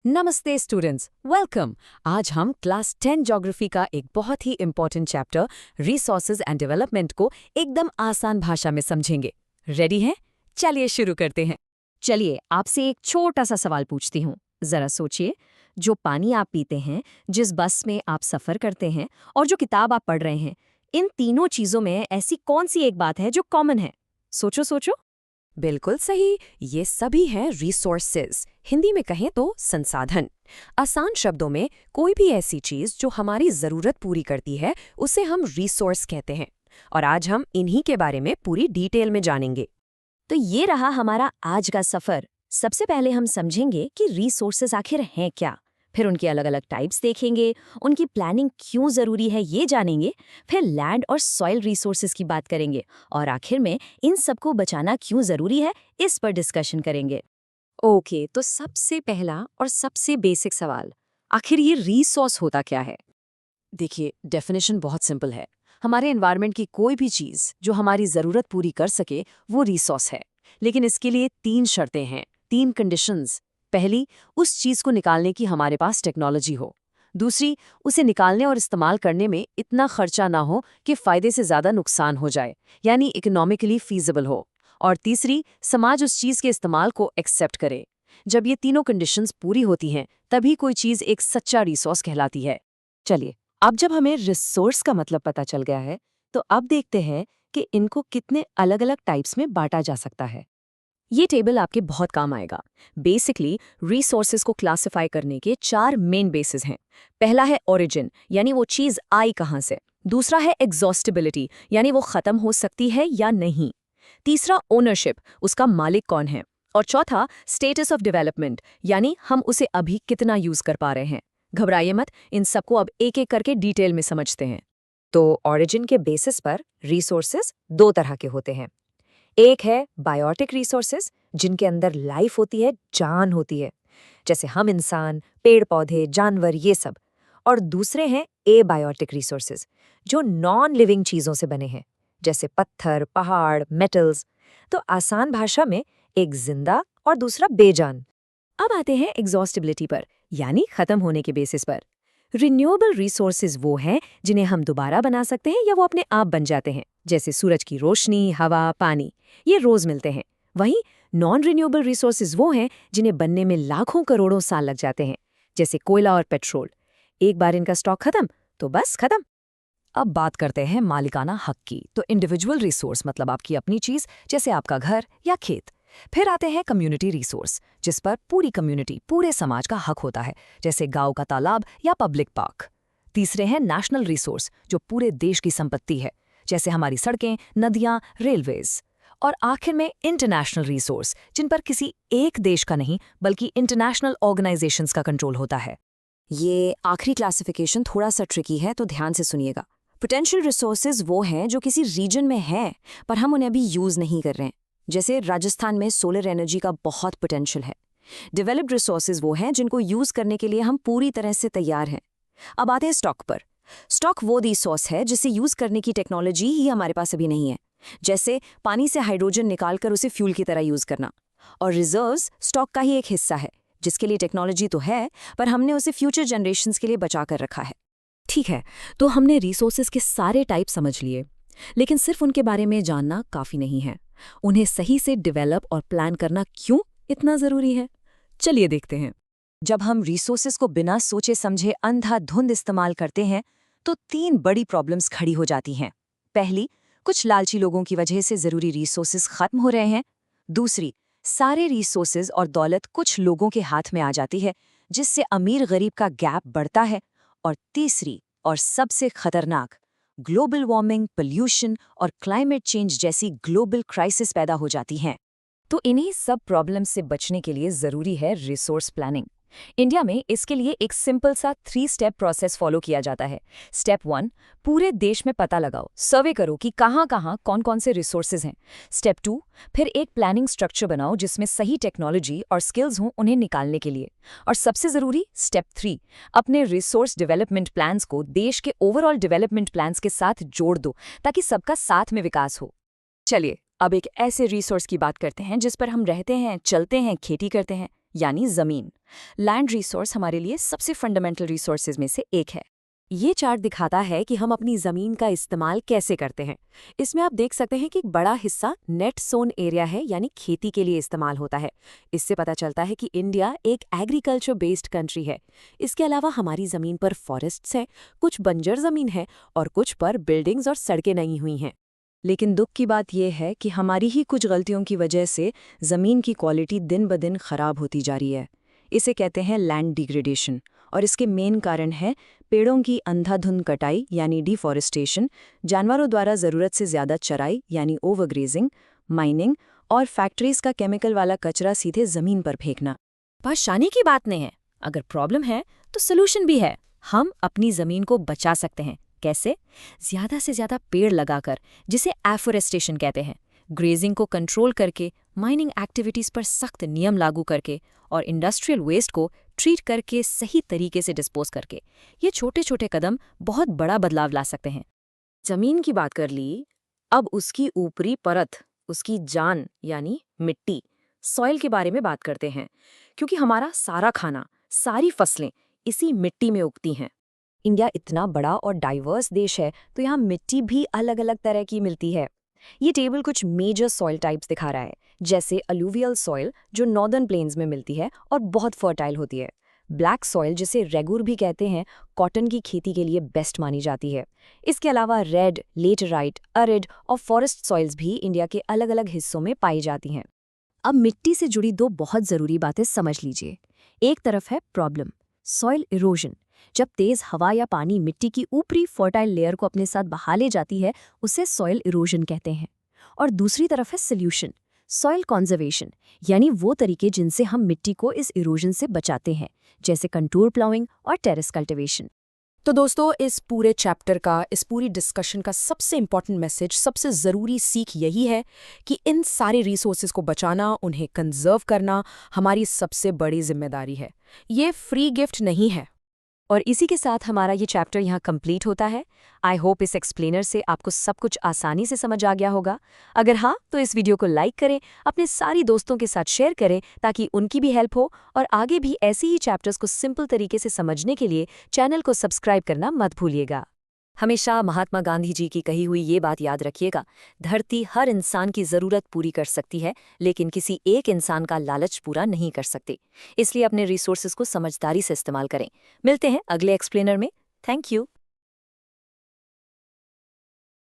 नमस्ते students, welcome. आज हम क्लास 10 ज्योग्राफी का एक बहुत ही important chapter resources and development को एकदम आसान भाषा में समझेंगे। रेडी हैं? चलिए शुरू करते हैं। चलिए आपसे एक छोटा सा सवाल पूछती हूँ। जरा सोचिए, जो पानी आप पीते हैं, जिस बस में आप सफ़र करते हैं और जो किताब आप पढ़ रहे हैं, इन तीनों चीज़ों में ऐसी कौन सी एक बात है जो कॉमन है? सोचो सोचो। बिल्कुल सही, ये सभी हैं रिसोर्सेज। हिंदी में कहें तो संसाधन। आसान शब्दों में कोई भी ऐसी चीज जो हमारी जरूरत पूरी करती है उसे हम रिसोर्स कहते हैं। और आज हम इन्हीं के बारे में पूरी डिटेल में जानेंगे। तो ये रहा हमारा आज का सफ़र। सबसे पहले हम समझेंगे कि रिसोर्सेज आखिर हैं क्या। फिर उनके अलग अलग टाइप्स देखेंगे, उनकी प्लानिंग क्यों ज़रूरी है ये जानेंगे। फिर लैंड और सॉइल रिसोर्सेज की बात करेंगे और आखिर में इन सबको बचाना क्यों ज़रूरी है इस पर डिस्कशन करेंगे। ओके, तो सबसे पहला और सबसे बेसिक सवाल, आखिर ये रिसोर्स होता क्या है? देखिए, डेफिनेशन बहुत सिंपल है। हमारे एनवायरनमेंट की कोई भी चीज़ जो हमारी ज़रूरत पूरी कर सके वो रिसोर्स है। लेकिन इसके लिए 3 शर्तें हैं, 3 कंडीशंस। पहली, उस चीज़ को निकालने की हमारे पास टेक्नोलॉजी हो। दूसरी, उसे निकालने और इस्तेमाल करने में इतना खर्चा ना हो कि फ़ायदे से ज़्यादा नुकसान हो जाए, यानी इकोनॉमिकली फीजिबल हो। और तीसरी, समाज उस चीज़ के इस्तेमाल को एक्सेप्ट करे। जब ये तीनों कंडीशंस पूरी होती हैं, तभी कोई चीज़ एक सच्चा रिसोर्स कहलाती है। चलिए, अब जब हमें रिसोर्स का मतलब पता चल गया है, तो अब देखते हैं कि इनको कितने अलग अलग टाइप्स में बांटा जा सकता है। ये टेबल आपके बहुत काम आएगा। बेसिकली रिसोर्सेज को क्लासिफाई करने के 4 मेन बेसिस हैं। पहला है ओरिजिन, यानी वो चीज़ आई कहाँ से। दूसरा है एग्जॉस्टिबिलिटी, यानी वो ख़त्म हो सकती है या नहीं। तीसरा ओनरशिप, उसका मालिक कौन है। और चौथा स्टेटस ऑफ डेवलपमेंट, यानी हम उसे अभी कितना यूज़ कर पा रहे हैं। घबराइए मत, इन सबको अब एक एक करके डिटेल में समझते हैं। तो ऑरिजिन के बेसिस पर रिसोर्सेज 2 तरह के होते हैं। एक है बायोटिक रिसोर्सेज, जिनके अंदर लाइफ होती है, जान होती है, जैसे हम इंसान, पेड़ पौधे, जानवर, ये सब। और दूसरे हैं एबायोटिक रिसोर्सेज, जो नॉन लिविंग चीज़ों से बने हैं, जैसे पत्थर, पहाड़, मेटल्स। तो आसान भाषा में एक जिंदा और दूसरा बेजान। अब आते हैं एग्जॉस्टिबिलिटी पर, यानी खत्म होने के बेसिस पर। रिन्यूएबल रिसोर्सेज वो हैं जिन्हें हम दोबारा बना सकते हैं या वो अपने आप बन जाते हैं, जैसे सूरज की रोशनी, हवा, पानी। ये रोज मिलते हैं। वहीं नॉन रिन्यूएबल रिसोर्सेज वो हैं जिन्हें बनने में लाखों करोड़ों साल लग जाते हैं, जैसे कोयला और पेट्रोल। एक बार इनका स्टॉक खत्म तो बस खत्म। अब बात करते हैं मालिकाना हक की। तो इंडिविजुअल रिसोर्स मतलब आपकी अपनी चीज, जैसे आपका घर या खेत। फिर आते हैं कम्युनिटी रिसोर्स, जिस पर पूरी कम्युनिटी, पूरे समाज का हक होता है, जैसे गांव का तालाब या पब्लिक पार्क। तीसरे हैं नेशनल रिसोर्स, जो पूरे देश की संपत्ति है, जैसे हमारी सड़कें, नदियां, रेलवेज। और आखिर में इंटरनेशनल रिसोर्स, जिन पर किसी एक देश का नहीं बल्कि इंटरनेशनल ऑर्गेनाइजेशंस का कंट्रोल होता है। ये आखिरी क्लासिफिकेशन थोड़ा सा ट्रिकी है, तो ध्यान से सुनिएगा। पोटेंशियल रिसोर्सेज वो हैं जो किसी रीजन में हैं पर हम उन्हें अभी यूज़ नहीं कर रहे हैं, जैसे राजस्थान में सोलर एनर्जी का बहुत पोटेंशियल है। डेवलप्ड रिसोर्सेज वो हैं जिनको यूज़ करने के लिए हम पूरी तरह से तैयार हैं। अब आते हैं स्टॉक पर। स्टॉक वो रिसोर्स है जिसे यूज़ करने की टेक्नोलॉजी ही हमारे पास अभी नहीं है, जैसे पानी से हाइड्रोजन निकालकर उसे फ्यूल की तरह यूज़ करना। और रिजर्व्स स्टॉक का ही एक हिस्सा है, जिसके लिए टेक्नोलॉजी तो है पर हमने उसे फ्यूचर जनरेशन्स के लिए बचा कर रखा है। ठीक है, तो हमने रिसोर्सेज के सारे टाइप समझ लिए, लेकिन सिर्फ उनके बारे में जानना काफ़ी नहीं है। उन्हें सही से डेवलप और प्लान करना क्यों इतना ज़रूरी है, चलिए देखते हैं। जब हम रिसोर्सेज को बिना सोचे समझे अंधाधुंध इस्तेमाल करते हैं, तो 3 बड़ी प्रॉब्लम्स खड़ी हो जाती हैं। पहली, कुछ लालची लोगों की वजह से ज़रूरी रिसोर्सेज खत्म हो रहे हैं। दूसरी, सारे रिसोर्सेज और दौलत कुछ लोगों के हाथ में आ जाती है, जिससे अमीर गरीब का गैप बढ़ता है। और तीसरी और सबसे खतरनाक, ग्लोबल वार्मिंग, पोल्यूशन और क्लाइमेट चेंज जैसी ग्लोबल क्राइसिस पैदा हो जाती हैं। तो इन्हीं सब प्रॉब्लम से बचने के लिए ज़रूरी है रिसोर्स प्लानिंग। इंडिया में इसके लिए एक सिंपल सा 3 स्टेप प्रोसेस फॉलो किया जाता है। स्टेप 1, पूरे देश में पता लगाओ, सर्वे करो कि कहाँ कहाँ कौन कौन से रिसोर्सेज हैं। स्टेप 2, फिर एक प्लानिंग स्ट्रक्चर बनाओ जिसमें सही टेक्नोलॉजी और स्किल्स हों उन्हें निकालने के लिए। और सबसे ज़रूरी स्टेप 3, अपने रिसोर्स डेवलपमेंट प्लान्स को देश के ओवरऑल डेवलपमेंट प्लान्स के साथ जोड़ दो, ताकि सबका साथ में विकास हो। चलिए अब एक ऐसे रिसोर्स की बात करते हैं जिस पर हम रहते हैं, चलते हैं, खेती करते हैं, यानी ज़मीन। लैंड रिसोर्स हमारे लिए सबसे फंडामेंटल रिसोर्सेज में से एक है। ये चार्ट दिखाता है कि हम अपनी ज़मीन का इस्तेमाल कैसे करते हैं। इसमें आप देख सकते हैं कि एक बड़ा हिस्सा नेट सोन एरिया है, यानी खेती के लिए इस्तेमाल होता है। इससे पता चलता है कि इंडिया एक एग्रीकल्चर बेस्ड कंट्री है। इसके अलावा हमारी ज़मीन पर फॉरेस्ट्स हैं, कुछ बंजर ज़मीन है और कुछ पर बिल्डिंग्स और सड़कें नहीं हुई हैं। लेकिन दुख की बात यह है कि हमारी ही कुछ गलतियों की वजह से ज़मीन की क्वालिटी दिन ब दिन ख़राब होती जा रही है। इसे कहते हैं लैंड डिग्रेडेशन, और इसके मेन कारण है पेड़ों की अंधाधुंध कटाई यानी डिफॉरेस्टेशन, जानवरों द्वारा ज़रूरत से ज़्यादा चराई यानी ओवरग्रेजिंग, माइनिंग और फैक्ट्रीज़ का केमिकल वाला कचरा सीधे ज़मीन पर फेंकना। परेशानी की बात नहीं है, अगर प्रॉब्लम है तो सोल्यूशन भी है। हम अपनी ज़मीन को बचा सकते हैं। कैसे? ज़्यादा से ज़्यादा पेड़ लगाकर, जिसे एफोरेस्टेशन कहते हैं, ग्रेजिंग को कंट्रोल करके, माइनिंग एक्टिविटीज़ पर सख्त नियम लागू करके और इंडस्ट्रियल वेस्ट को ट्रीट करके सही तरीके से डिस्पोज करके। ये छोटे छोटे कदम बहुत बड़ा बदलाव ला सकते हैं। ज़मीन की बात कर ली, अब उसकी ऊपरी परत, उसकी जान यानी मिट्टी, सॉइल के बारे में बात करते हैं, क्योंकि हमारा सारा खाना, सारी फसलें इसी मिट्टी में उगती हैं। इंडिया इतना बड़ा और डाइवर्स देश है, तो यहाँ मिट्टी भी अलग अलग तरह की मिलती है। ये टेबल कुछ मेजर सॉइल टाइप्स दिखा रहा है, जैसे अलूवियल सॉइल जो नॉर्दर्न प्लेन्स में मिलती है और बहुत फर्टाइल होती है। ब्लैक सॉइल, जिसे रेगुर भी कहते हैं, कॉटन की खेती के लिए बेस्ट मानी जाती है। इसके अलावा रेड, लेटराइट, अरिड और फॉरेस्ट सॉइल्स भी इंडिया के अलग अलग हिस्सों में पाई जाती हैं। अब मिट्टी से जुड़ी दो बहुत ज़रूरी बातें समझ लीजिए। एक तरफ है प्रॉब्लम, सॉइल इरोजन। जब तेज हवा या पानी मिट्टी की ऊपरी फर्टाइल लेयर को अपने साथ बहा ले जाती है, उसे सॉइल इरोजन कहते हैं। और दूसरी तरफ है सॉल्यूशन, सॉइल कंजर्वेशन, यानी वो तरीके जिनसे हम मिट्टी को इस इरोजन से बचाते हैं, जैसे कंटूर प्लाउइंग और टेरेस कल्टीवेशन। तो दोस्तों, इस पूरे चैप्टर का, इस पूरी डिस्कशन का सबसे इंपॉर्टेंट मैसेज, सबसे ज़रूरी सीख यही है कि इन सारे रिसोर्सेज को बचाना, उन्हें कंजर्व करना हमारी सबसे बड़ी जिम्मेदारी है। ये फ्री गिफ्ट नहीं है। और इसी के साथ हमारा ये चैप्टर यहाँ कंप्लीट होता है। आई होप इस एक्सप्लेनर से आपको सब कुछ आसानी से समझ आ गया होगा। अगर हाँ, तो इस वीडियो को लाइक करें, अपने सारी दोस्तों के साथ शेयर करें ताकि उनकी भी हेल्प हो, और आगे भी ऐसे ही चैप्टर्स को सिंपल तरीके से समझने के लिए चैनल को सब्सक्राइब करना मत भूलिएगा। हमेशा महात्मा गांधी जी की कही हुई ये बात याद रखिएगा, धरती हर इंसान की ज़रूरत पूरी कर सकती है, लेकिन किसी एक इंसान का लालच पूरा नहीं कर सकती। इसलिए अपने रिसोर्सेज को समझदारी से इस्तेमाल करें। मिलते हैं अगले एक्सप्लेनर में। Thank you.